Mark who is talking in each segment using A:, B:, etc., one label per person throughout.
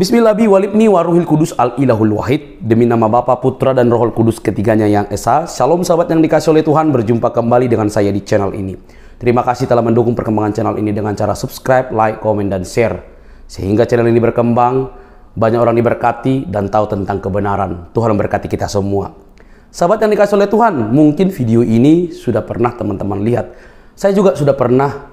A: Bismillahi walibni waruhil kudus al-ilahul wahid. Demi nama Bapa, Putra, dan Rohul Kudus ketiganya yang esa. Shalom sahabat yang dikasih oleh Tuhan, berjumpa kembali dengan saya di channel ini. Terima kasih telah mendukung perkembangan channel ini dengan cara subscribe, like, komen, dan share. Sehingga channel ini berkembang, banyak orang diberkati dan tahu tentang kebenaran. Tuhan memberkati kita semua. Sahabat yang dikasih oleh Tuhan, mungkin video ini sudah pernah teman-teman lihat. Saya juga sudah pernah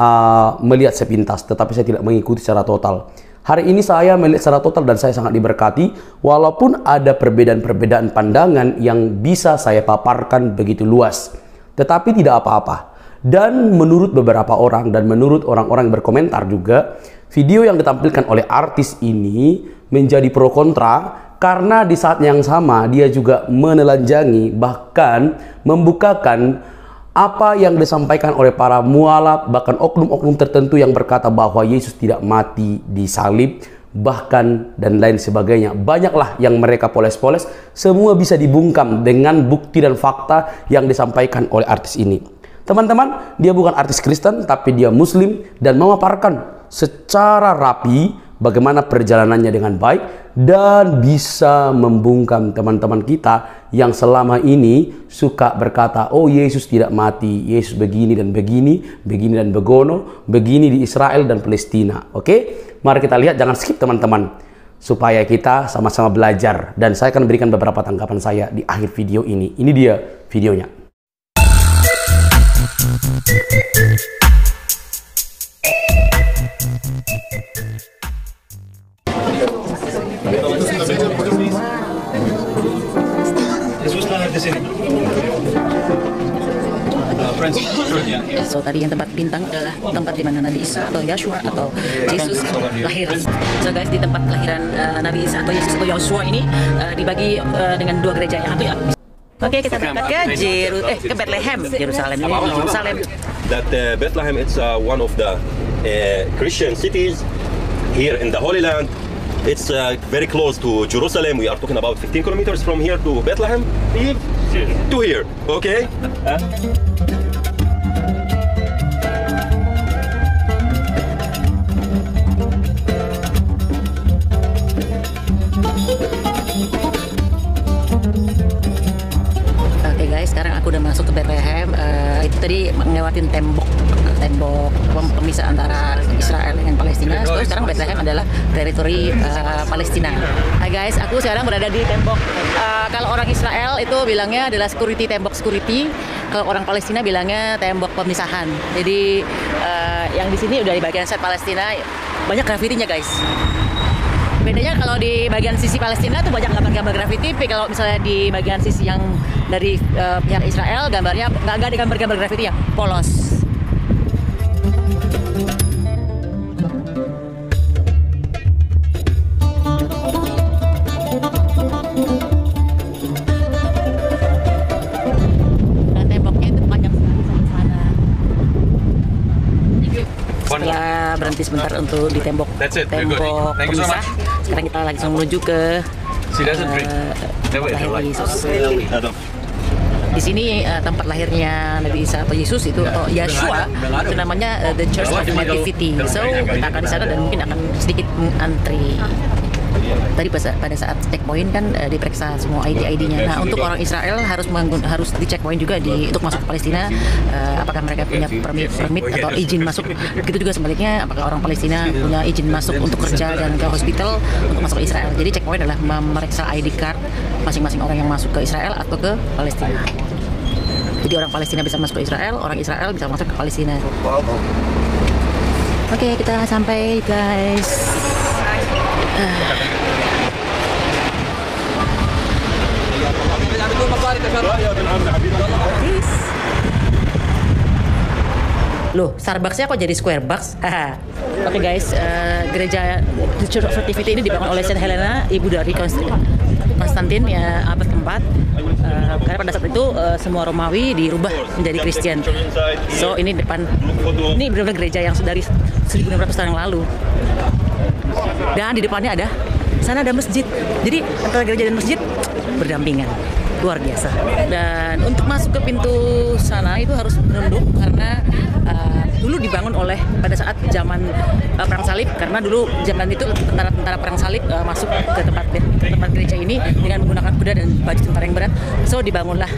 A: melihat sepintas, tetapi saya tidak mengikuti secara total. Hari ini saya melihat secara total dan saya sangat diberkati, walaupun ada perbedaan-perbedaan pandangan yang bisa saya paparkan begitu luas. Tetapi tidak apa-apa. Dan menurut beberapa orang dan menurut orang-orang yang berkomentar juga, video yang ditampilkan oleh artis ini menjadi pro kontra karena di saat yang sama dia juga menelanjangi, bahkan membukakan apa yang disampaikan oleh para mualaf, bahkan oknum-oknum tertentu yang berkata bahwa Yesus tidak mati di salib, bahkan dan lain sebagainya. Banyaklah yang mereka poles-poles, semua bisa dibungkam dengan bukti dan fakta yang disampaikan oleh artis ini. Teman-teman, dia bukan artis Kristen, tapi dia Muslim dan memaparkan secara rapi bagaimana perjalanannya dengan baik dan bisa membungkam teman-teman kita yang selama ini suka berkata, oh Yesus tidak mati, Yesus begini dan begini, begini dan begono, begini di Israel dan Palestina. Oke, mari kita lihat, jangan skip teman-teman, supaya kita sama-sama belajar. Dan saya akan berikan beberapa tanggapan saya di akhir video ini. Ini dia videonya.
B: So tadi yang tempat bintang adalah tempat di mana Nabi Isa atau Yeshua atau Yesus lahir. So guys, di tempat kelahiran Nabi Isa atau Yesus atau Yeshua ini dibagi dengan dua gereja yang satu ya. Oke, kita berangkat ke Bethlehem, Yerusalem. Ini di Yerusalem.
C: That Bethlehem it's one of the Christian cities here in the Holy Land. It's very close to Jerusalem. We are talking about 15 kilometers from here to Bethlehem. To here, okay?
B: Guys, sekarang aku udah masuk ke Bethlehem. Itu tadi ngelewatin tembok pemisah antara Israel dengan Palestina. So, sekarang Bethlehem adalah teritori Palestina. Hai guys, aku sekarang berada di tembok. Kalau orang Israel itu bilangnya adalah tembok security. Kalau orang Palestina bilangnya tembok pemisahan. Jadi yang di sini udah di bagian side Palestina banyak grafitinya guys. Bedanya kalau di bagian sisi Palestina tuh banyak gambar-gambar grafiti, tapi kalau misalnya di bagian sisi yang dari pihak Israel gambarnya nggak ada gambar-gambar grafiti yang polos. Nah, temboknya itu panjang sekali sampai sana. Setelah berhenti sebentar untuk di tembok pemisah, sekarang kita langsung menuju ke lahir Yesus. Di sini tempat lahirnya Nabi Isa atau Yesus itu atau Yeshua itu namanya The Church of Nativity. So kita akan di sana dan mungkin akan sedikit mengantri. Tadi pada saat checkpoint kan diperiksa semua ID-nya. Nah, untuk orang Israel harus di checkpoint juga untuk masuk ke Palestina. Apakah mereka punya permit atau izin masuk? Begitu juga sebaliknya, apakah orang Palestina punya izin masuk untuk kerja dan ke hospital untuk masuk ke Israel. Jadi checkpoint adalah memeriksa ID card masing-masing orang yang masuk ke Israel atau ke Palestina. Jadi orang Palestina bisa masuk ke Israel, orang Israel bisa masuk ke Palestina. Oke, kita sampai guys. Loh, Starbucksnya kok jadi Square Bucks? Oke guys, gereja The Church of Nativity ini dibangun oleh Saint Helena, ibu dari Konstantin ya, abad keempat. Karena pada saat itu semua Romawi dirubah menjadi Kristen. So ini benar-benar gereja yang dari 1600 tahun yang lalu. Dan di depannya sana ada masjid. Jadi antara gereja dan masjid berdampingan. luar biasa. Dan untuk masuk ke pintu sana itu harus menunduk karena dulu dibangun oleh pada saat zaman perang salib, karena dulu zaman itu tentara perang salib masuk ke tempat gereja ini dengan menggunakan kuda dan baju tentara yang berat. So dibangunlah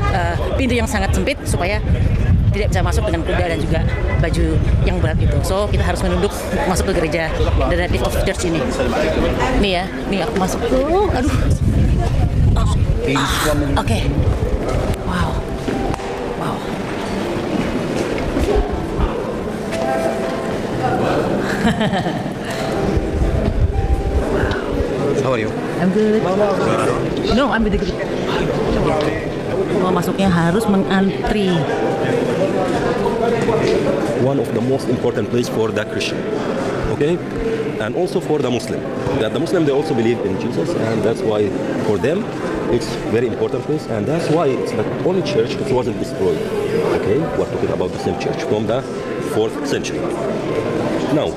B: pintu yang sangat sempit supaya tidak bisa masuk dengan kuda dan juga baju yang berat itu. So kita harus menunduk masuk ke gereja The Native of Church ini. Nih ya, nih aku masuk. Aduh. Oke. Wow. Wow.
C: How are you?
B: I'm good. No, I'm with the group. Mau masuknya harus mengantri.
C: One of the most important place for the Christian, okay, and also for the Muslim. That the Muslim, they also believe in Jesus, and that's why for them it's very important place, and that's why it's the only church that wasn't destroyed. Okay, we're talking about the same church from the 4th century. Now,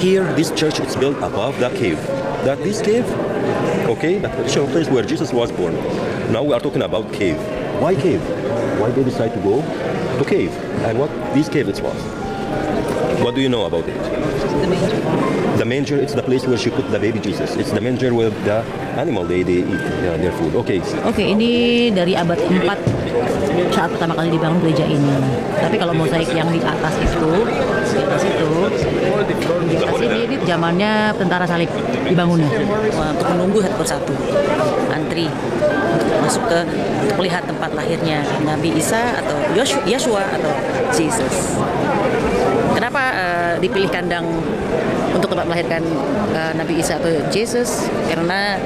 C: here this church is built above the cave. That this cave, okay, the traditional place where Jesus was born. Now we are talking about cave. Why cave? Why they decide to go to cave? And what this cave it was? What do you know about it? The manger, it's the place where she put the baby Jesus. It's the manger where the animal they eat their food. Okay.
B: Oke, ini dari abad 4 saat pertama kali dibangun gereja ini. Tapi kalau mozaik yang di atas itu, di atas ini zamannya tentara salib dibangunnya untuk menunggu satu persatu antri untuk masuk ke melihat tempat lahirnya Nabi Isa atau Yeshua atau Jesus. Kenapa dipilih kandang untuk tempat melahirkan Nabi Isa atau Jesus? Karena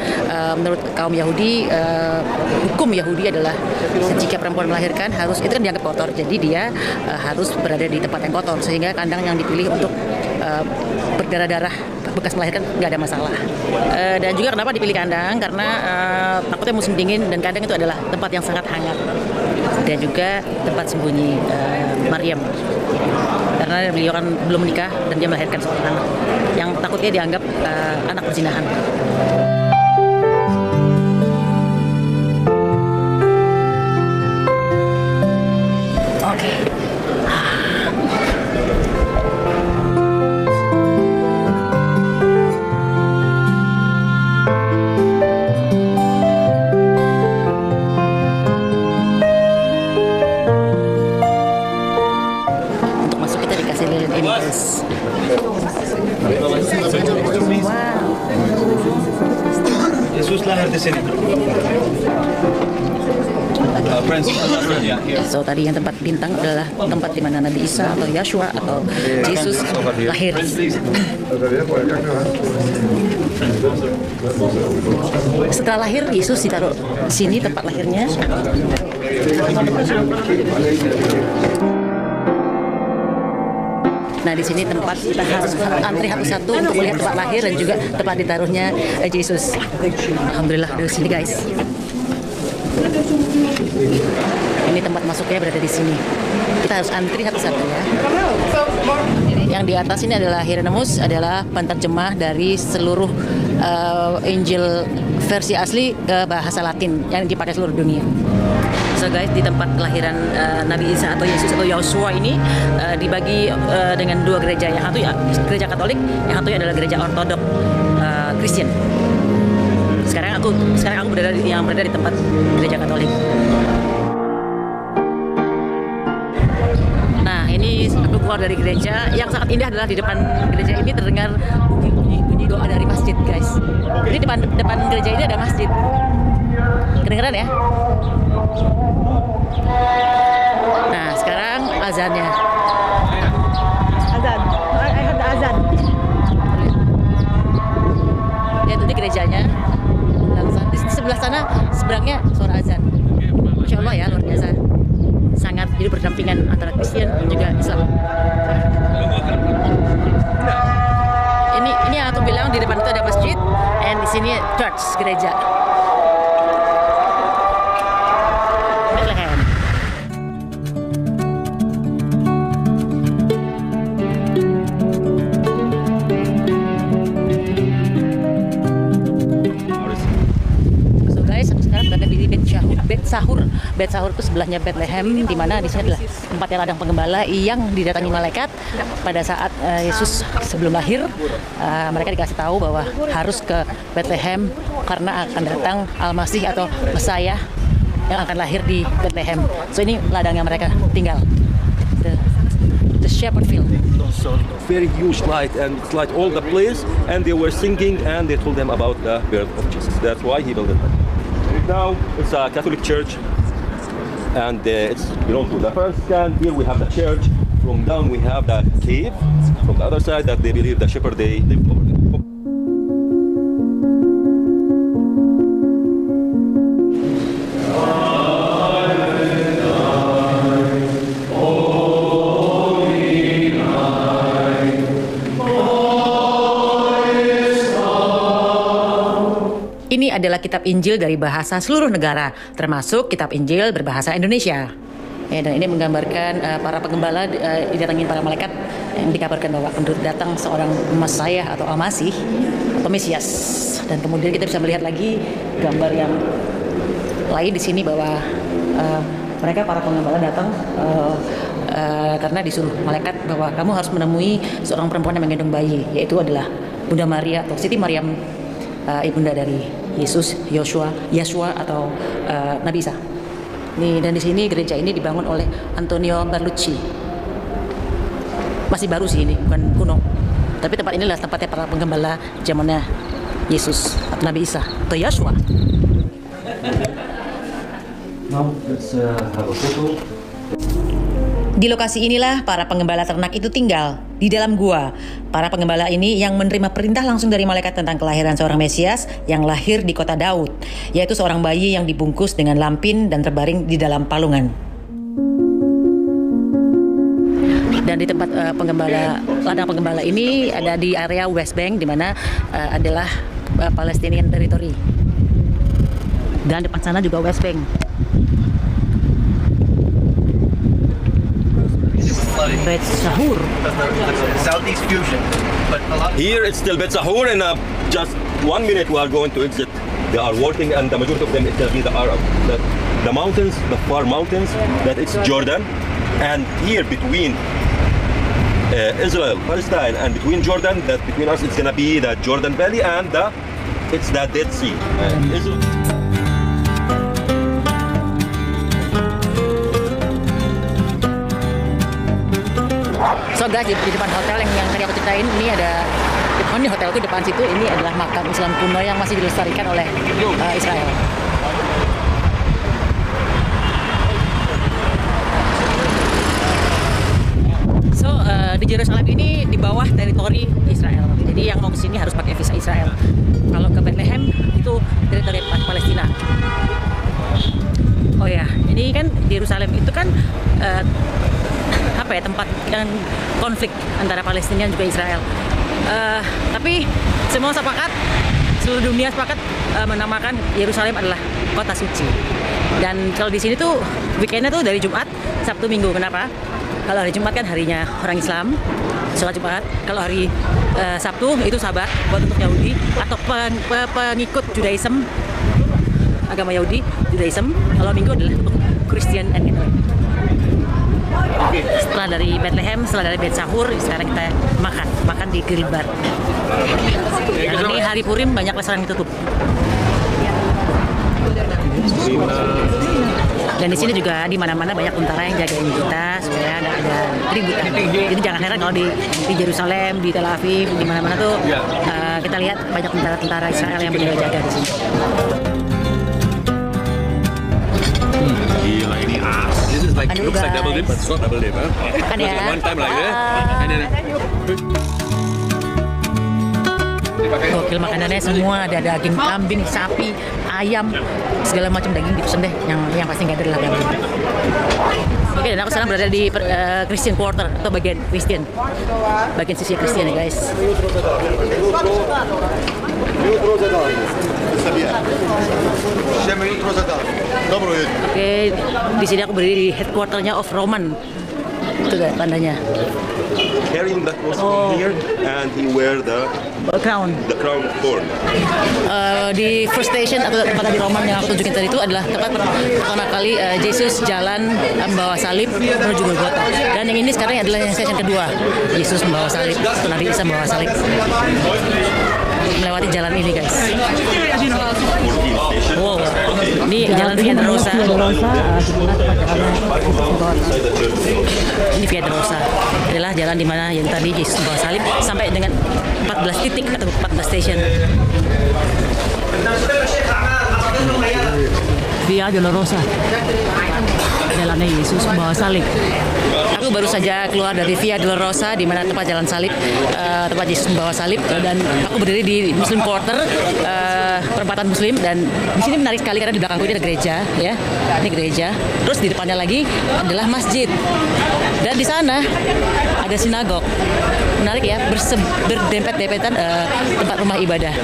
B: menurut kaum Yahudi, hukum Yahudi adalah jika perempuan melahirkan itu kan dianggap kotor, jadi dia harus berada di tempat yang kotor, sehingga kandang yang dipilih untuk berdarah-darah bekas melahirkan nggak ada masalah. Dan juga kenapa dipilih kandang? Karena takutnya musim dingin dan kandang itu adalah tempat yang sangat hangat dan juga tempat sembunyi Maryam. Karena beliau kan belum menikah dan dia melahirkan seorang anak yang takutnya dianggap anak perzinahan. Oke. Untuk masuk kita dikasih lilin ini, guys.
D: Yesus lahir di sini.
B: So tadi yang tempat bintang adalah tempat di mana Nabi Isa atau Yeshua atau Yesus lahir. Setelah lahir, Yesus ditaruh di sini tempat lahirnya. Nah, di sini tempat kita harus antri satu-satu untuk melihat tempat lahir dan juga tempat ditaruhnya Yesus. Alhamdulillah dari sini, guys. Ini tempat masuknya berada di sini. Kita harus antri satu-satu ya. Yang di atas ini adalah Hieronymus, adalah penterjemah dari seluruh Injil versi asli ke bahasa Latin yang dipakai seluruh dunia. So guys, di tempat kelahiran Nabi Isa atau Yesus atau Yeshua ini dibagi dengan dua gereja. Yang satu ya gereja Katolik, yang satu adalah gereja Ortodok Kristen. Sekarang aku berada di tempat gereja Katolik. Nah, ini aku keluar dari gereja. Yang sangat indah adalah di depan gereja ini terdengar bunyi doa dari masjid, guys. Jadi depan gereja ini ada masjid. Kedengeran ya? Nah, sekarang azannya.
E: Azan. I heard the azan.
B: Lihat ini gerejanya. Di sebelah sana seberangnya suara azan. Masya Allah ya, luar biasa. Sangat jadi berdampingan antara Kristen dan juga Islam. Ini yang aku bilang, di depan itu ada masjid, dan di sini church, gereja. Sahur. Bet Sahur itu sebelahnya Bethlehem, di mana di sini adalah tempatnya ladang penggembala yang didatangi malaikat pada saat Yesus sebelum lahir. Mereka dikasih tahu bahwa harus ke Bethlehem karena akan datang Al-Masih atau Mesaya yang akan lahir di Bethlehem. So ini ladang yang mereka tinggal. The shepherd field.
C: So very huge light, and it's like all the place, and they were singing, and they told them about the birth of Jesus. That's why he built it. Now it's a Catholic church, and it's belongs to the first. And here we have the church. From down we have the cave. From the other side, that they believe the shepherd they live over there.
B: Ini adalah kitab Injil dari bahasa seluruh negara, termasuk kitab Injil berbahasa Indonesia. Ya, dan ini menggambarkan para penggembala didatangi para malaikat yang dikabarkan bahwa akan datang seorang Mesaya atau Al-Masih atau Mesias. Dan kemudian kita bisa melihat lagi gambar yang lain di sini bahwa mereka para penggembala datang karena disuruh malaikat bahwa kamu harus menemui seorang perempuan yang menggendong bayi, yaitu adalah Bunda Maria atau Siti Maryam, ibunda dari Yesus, Yeshua atau Nabi Isa. Nih, dan di sini gereja ini dibangun oleh Antonio Berlucci. Masih baru sih ini, bukan kuno. Tapi tempat inilah tempatnya para penggembala zamannya Yesus atau Nabi Isa atau Yeshua.
C: Now let's have a photo.
B: Di lokasi inilah para penggembala ternak itu tinggal, di dalam gua. Para penggembala ini yang menerima perintah langsung dari malaikat tentang kelahiran seorang Mesias yang lahir di kota Daud, yaitu seorang bayi yang dibungkus dengan lampin dan terbaring di dalam palungan. Dan di tempat ladang penggembala ini ada di area West Bank, di mana adalah Palestinian Territory. Dan depan sana juga West Bank. Bet Sahur.
D: Southeast fusion. But a lot
C: Here it's still Bet Sahur, and just 1 minute we are going to exit. They are working, and the majority of them it will be the Arab. The mountains, the far mountains, that it's Jordan, and here between Israel, Palestine, and between Jordan, that between us it's gonna be the Jordan Valley, and it's the Dead Sea. Israel.
B: So guys, di depan hotel yang tadi aku ceritain, ini ada ini hotelku depan situ, ini adalah makam Islam kuno yang masih dilestarikan oleh Israel. So di Yerusalem ini di bawah teritori Israel. Jadi yang mau ke sini harus pakai visa Israel. Kalau ke Bethlehem itu teritori Palestina. Oh ya, ini kan di Yerusalem itu kan tempat konflik antara Palestina dan juga Israel. Tapi semua sepakat, seluruh dunia sepakat menamakan Yerusalem adalah kota suci. Dan kalau di sini tuh weekendnya tuh dari Jumat, Sabtu, Minggu. Kenapa? Kalau hari Jumat kan harinya orang Islam, sholat Jumat. Kalau hari Sabtu itu Sabat buat untuk Yahudi atau pengikut Judaism, agama Yahudi, Judaism. Kalau Minggu adalah untuk Christian and Catholic. Setelah dari Bethlehem, setelah dari Bet Sahur, sekarang kita makan di grill bar. Ini hari Purim banyak restoran yang tutup. Dan di sini juga di mana-mana banyak tentara yang jagain kita supaya nggak ada keributan. Jadi jangan heran kalau di Yerusalem, di Tel Aviv, di mana-mana tuh kita lihat banyak tentara Israel yang berjaga-jaga di sini.
E: Gila ini as. This is like
B: Aduh,
E: looks like
B: guys.
E: double dip, but it's not double dip, huh?
B: Makan ya.
E: One time like that, and then
B: Gokil makanannya semua, ada daging kambing, sapi, ayam, segala macam daging dipesen deh. Yang pasti nggak ada adalah daging. Oke, dan aku sekarang berada di Christian Quarter atau bagian Christian, bagian sisi Christian ya guys. Oke, di sini aku berdiri di headquarternya of Roman. Itu guys tandanya.
C: Carrying the cross from here, and he wear the
B: crown.
C: The crown thorn.
B: Di first station atau tempat di Roma yang aku tunjukin tadi itu adalah tempat pertama kali Yesus jalan membawa salib menuju Golgota. Dan yang ini sekarang adalah yang station kedua, Yesus membawa salib, Nabi Isa membawa salib melewati jalan ini, guys. Wow, ini jalan Via Dolorosa. Ini Via Dolorosa adalah jalan di mana yang tadi Yesus membawa salib sampai dengan 14 titik atau 14 station. Via Dolorosa, jalannya Yesus membawa salib. Aku baru saja keluar dari Via Dolorosa di mana tempat jalan salib, tempat Yesus membawa salib, dan aku berdiri di Muslim Quarter, perempatan Muslim, dan di sini menarik sekali karena di belakangku ini ada gereja, ya. Ini gereja. Terus di depannya lagi adalah masjid. Dan di sana ada sinagog. Menarik ya, berdempet-dempetan tempat rumah ibadah.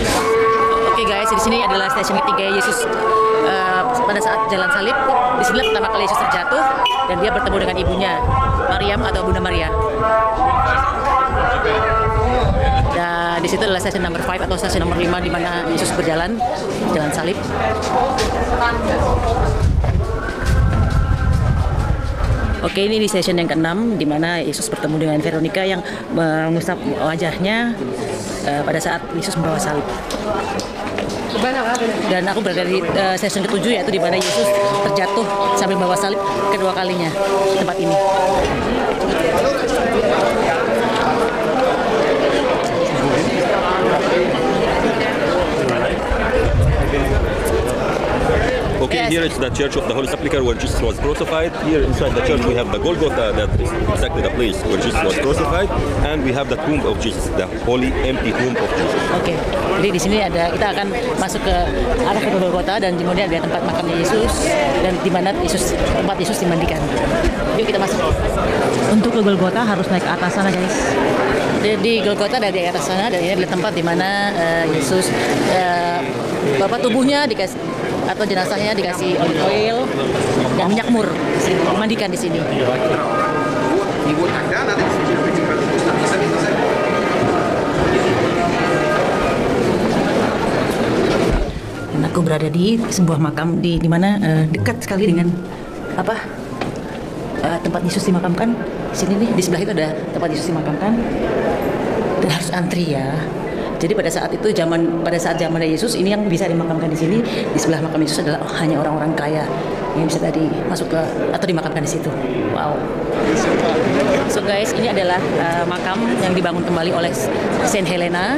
B: Oke guys, di sini adalah stasiun ketiga Yesus pada saat jalan salib. Di sini pertama kali Yesus terjatuh dan dia bertemu dengan ibunya, Maryam atau Bunda Maria. Dan di situ adalah stasiun number 5 atau stasiun nomor 5 di mana Yesus berjalan jalan salib. Oke, ini di stasiun yang ke-6 di mana Yesus bertemu dengan Veronica yang mengusap wajahnya pada saat Yesus membawa salib. Dan aku berada di stasiun ke-7 yaitu di mana Yesus terjatuh sambil membawa salib kedua kalinya di tempat ini.
C: Okay, here is the Church of the Holy Sepulchre where Jesus was crucified. Here inside the church we have the Golgotha, that is exactly the place where Jesus was crucified, and we have the tomb of Jesus, the holy empty tomb of Jesus.
B: Oke, jadi di sini ada, kita akan masuk ke arah ke Golgotha dan kemudian ada tempat makamnya Yesus dan di mana tempat Yesus dimandikan. Yuk kita masuk. Untuk ke Golgotha harus naik ke atas sana, guys. Di Golgotha ada di atas sana dan ini adalah tempat di mana Yesus bapak tubuhnya dikasih atau jenazahnya dikasih olive oil dan minyak mur, dimandikan di sini. Dan aku berada di sebuah makam di mana dekat sekali dengan tempat Yesus dimakamkan. Di sini nih, di sebelah itu ada tempat Yesus dimakamkan. Dan harus antri ya. Jadi pada saat zaman Yesus ini yang bisa dimakamkan di sini, di sebelah makam Yesus adalah hanya orang-orang kaya yang bisa tadi masuk ke atau dimakamkan di situ. Wow. So guys, ini adalah makam yang dibangun kembali oleh Saint Helena.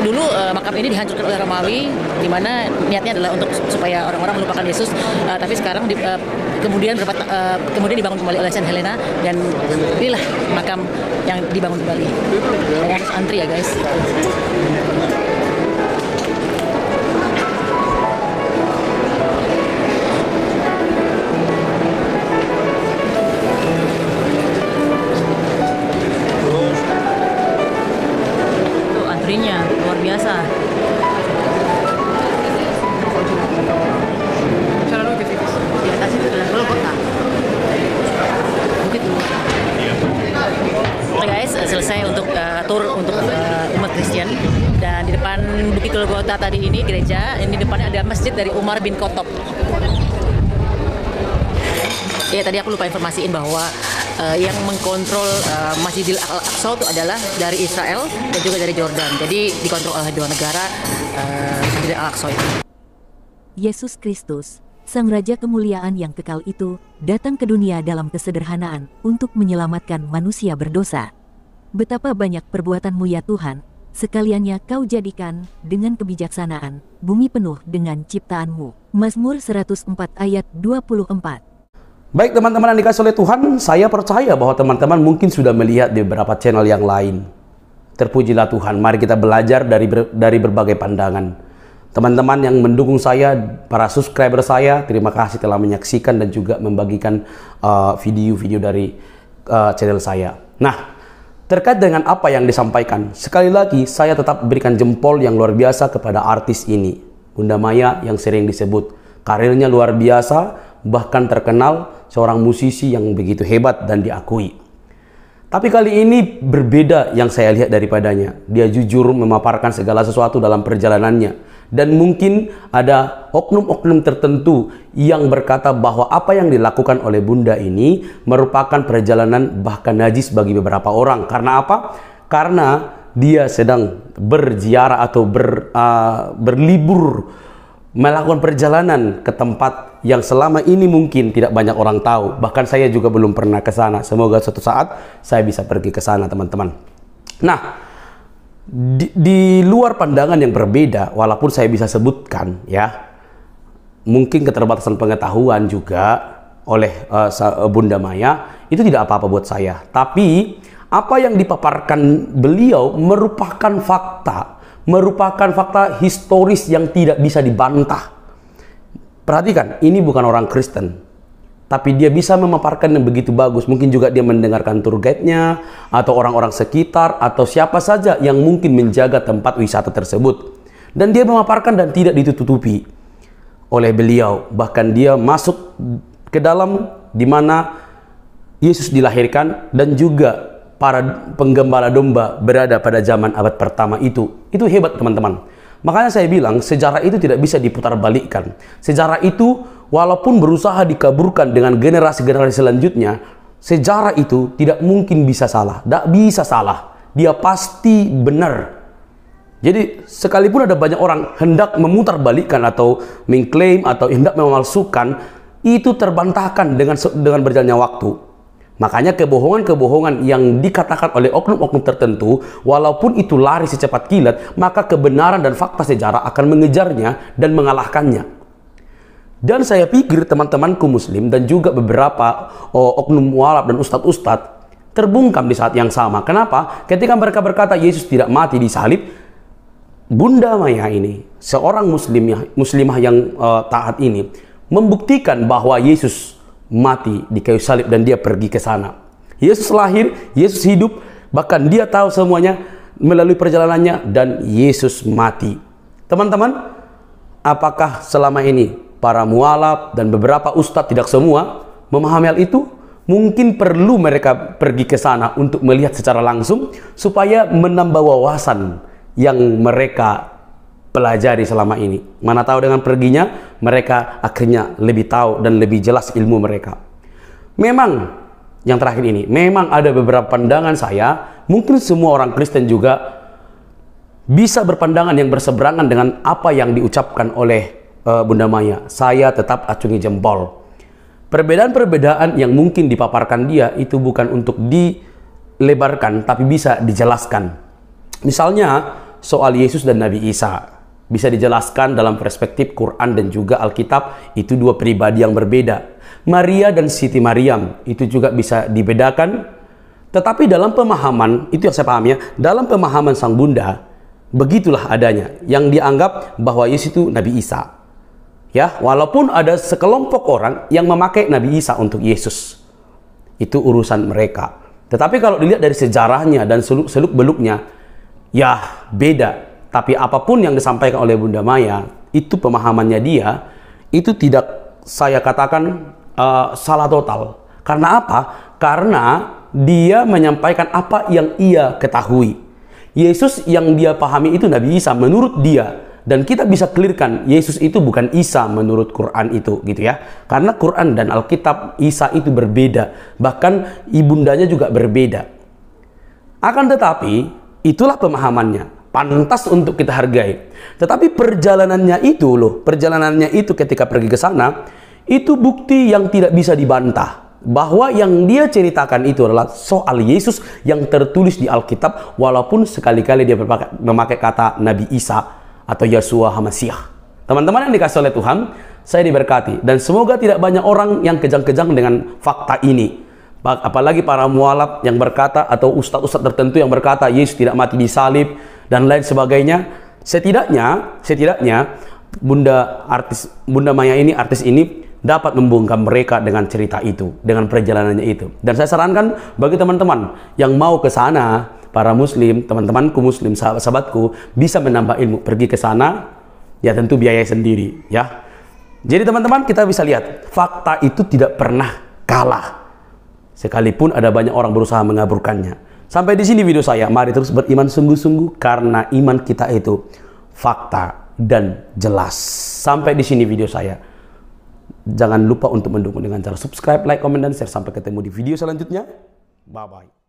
B: Dulu makam ini dihancurkan oleh Romawi, di mana niatnya adalah untuk supaya orang-orang melupakan Yesus. Tapi sekarang kemudian dibangun kembali oleh Saint Helena dan inilah makam yang dibangun kembali. Harus antri ya guys. Tuh antrinya luar biasa. Di atas itu adalah Golgotha. Bukit Golgotha. Oke guys, selesai untuk tour untuk umat Kristen. Dan di depan Bukit Golgotha tadi ini gereja, ini depannya ada masjid dari Umar bin Khattab. Ya tadi aku lupa informasiin bahwa yang mengkontrol Masjidil Aqsa itu adalah dari Israel dan juga dari Jordan. Jadi dikontrol oleh dua negara Masjidil Aqsa itu.
F: Yesus Kristus, Sang Raja kemuliaan yang kekal itu, datang ke dunia dalam kesederhanaan untuk menyelamatkan manusia berdosa. Betapa banyak perbuatanmu ya Tuhan, sekaliannya kau jadikan dengan kebijaksanaan, bumi penuh dengan ciptaanmu. Mazmur 104 ayat 24.
A: Baik teman-teman yang dikasih oleh Tuhan, saya percaya bahwa teman-teman mungkin sudah melihat di beberapa channel yang lain. Terpujilah Tuhan, mari kita belajar dari berbagai pandangan. Teman-teman yang mendukung saya, para subscriber saya, terima kasih telah menyaksikan dan juga membagikan video-video dari channel saya. Nah, terkait dengan apa yang disampaikan, sekali lagi saya tetap berikan jempol yang luar biasa kepada artis ini, Bunda Maya yang sering disebut. Karirnya luar biasa, bahkan terkenal seorang musisi yang begitu hebat dan diakui. Tapi kali ini berbeda yang saya lihat daripadanya. Dia jujur memaparkan segala sesuatu dalam perjalanannya. Dan mungkin ada oknum-oknum tertentu yang berkata bahwa apa yang dilakukan oleh Bunda ini merupakan perjalanan bahkan najis bagi beberapa orang. Karena apa? Karena dia sedang berziarah atau berlibur, melakukan perjalanan ke tempat yang selama ini mungkin tidak banyak orang tahu. Bahkan saya juga belum pernah ke sana. Semoga suatu saat saya bisa pergi ke sana, teman-teman. Nah, di luar pandangan yang berbeda, walaupun saya bisa sebutkan ya, mungkin keterbatasan pengetahuan juga oleh Bunda Maya, itu tidak apa-apa buat saya. Tapi apa yang dipaparkan beliau merupakan fakta historis yang tidak bisa dibantah. Perhatikan, ini bukan orang Kristen, tapi dia bisa memaparkan yang begitu bagus. Mungkin juga dia mendengarkan tour guide-nya, atau orang-orang sekitar, atau siapa saja yang mungkin menjaga tempat wisata tersebut. Dan dia memaparkan dan tidak ditutupi oleh beliau. Bahkan dia masuk ke dalam di mana Yesus dilahirkan, dan juga para penggembala domba berada pada zaman abad pertama itu. Itu hebat, teman-teman. Makanya saya bilang, sejarah itu tidak bisa diputar balikkan. Sejarah itu, walaupun berusaha dikaburkan dengan generasi-generasi selanjutnya, sejarah itu tidak mungkin bisa salah. Tidak bisa salah. Dia pasti benar. Jadi, sekalipun ada banyak orang hendak memutar balikkan atau mengklaim atau hendak memalsukan, itu terbantahkan dengan berjalannya waktu. Makanya kebohongan-kebohongan yang dikatakan oleh oknum-oknum tertentu, walaupun itu lari secepat kilat, maka kebenaran dan fakta sejarah akan mengejarnya dan mengalahkannya. Dan saya pikir teman-temanku Muslim dan juga beberapa oknum mualaf dan ustadz-ustadz terbungkam di saat yang sama. Kenapa? Ketika mereka berkata Yesus tidak mati di salib, Bunda Maya ini, seorang muslimah yang taat ini, membuktikan bahwa Yesus mati di kayu salib dan dia pergi ke sana. Yesus lahir, Yesus hidup, bahkan dia tahu semuanya melalui perjalanannya, dan Yesus mati. Teman-teman, apakah selama ini para mualaf dan beberapa ustadz, tidak semua, memahami hal itu? Mungkin perlu mereka pergi ke sana untuk melihat secara langsung supaya menambah wawasan yang mereka pelajari selama ini. Mana tahu dengan perginya mereka akhirnya lebih tahu dan lebih jelas ilmu mereka. Memang yang terakhir ini, memang ada beberapa pandangan saya, mungkin semua orang Kristen juga bisa berpandangan yang berseberangan dengan apa yang diucapkan oleh Bunda Maya. Saya tetap acungi jempol. Perbedaan-perbedaan yang mungkin dipaparkan dia itu bukan untuk dilebarkan, tapi bisa dijelaskan. Misalnya soal Yesus dan Nabi Isa. Bisa dijelaskan dalam perspektif Quran dan juga Alkitab, itu dua pribadi yang berbeda. Maria dan Siti Maryam itu juga bisa dibedakan. Tetapi dalam pemahaman, itu yang saya pahami ya, dalam pemahaman sang Bunda, begitulah adanya. Yang dianggap bahwa Yesus itu Nabi Isa. Ya, walaupun ada sekelompok orang yang memakai Nabi Isa untuk Yesus. Itu urusan mereka. Tetapi kalau dilihat dari sejarahnya dan seluk-beluknya, ya beda. Tapi apapun yang disampaikan oleh Bunda Maya, itu pemahamannya dia, itu tidak saya katakan salah total. Karena apa? Karena dia menyampaikan apa yang ia ketahui. Yesus yang dia pahami itu Nabi Isa menurut dia. Dan kita bisa clearkan, Yesus itu bukan Isa menurut Quran itu, gitu ya. Karena Quran dan Alkitab Isa itu berbeda. Bahkan ibundanya juga berbeda. Akan tetapi, itulah pemahamannya. Pantas untuk kita hargai. Tetapi perjalanannya itu ketika pergi ke sana, itu bukti yang tidak bisa dibantah. Bahwa yang dia ceritakan itu adalah soal Yesus yang tertulis di Alkitab, walaupun sekali-kali dia memakai kata Nabi Isa atau Yeshua HaMashiach. Teman-teman yang dikasih oleh Tuhan, saya diberkati. Dan semoga tidak banyak orang yang kejang-kejang dengan fakta ini. Apalagi para mualaf yang berkata, atau ustadz-ustadz tertentu yang berkata Yesus tidak mati di salib dan lain sebagainya. Setidaknya Bunda Maya ini, artis ini, dapat membungkam mereka dengan cerita itu, dengan perjalanannya itu. Dan saya sarankan bagi teman-teman yang mau ke sana, para Muslim, teman-temanku Muslim, sahabat-sahabatku, bisa menambah ilmu, pergi ke sana, ya tentu biaya sendiri, ya. Jadi teman-teman, kita bisa lihat fakta itu tidak pernah kalah. sekalipun ada banyak orang berusaha mengaburkannya. Sampai di sini video saya. Mari terus beriman sungguh-sungguh karena iman kita itu fakta dan jelas. Sampai di sini video saya. Jangan lupa untuk mendukung dengan cara subscribe, like, komen, dan share. Sampai ketemu di video selanjutnya. Bye-bye.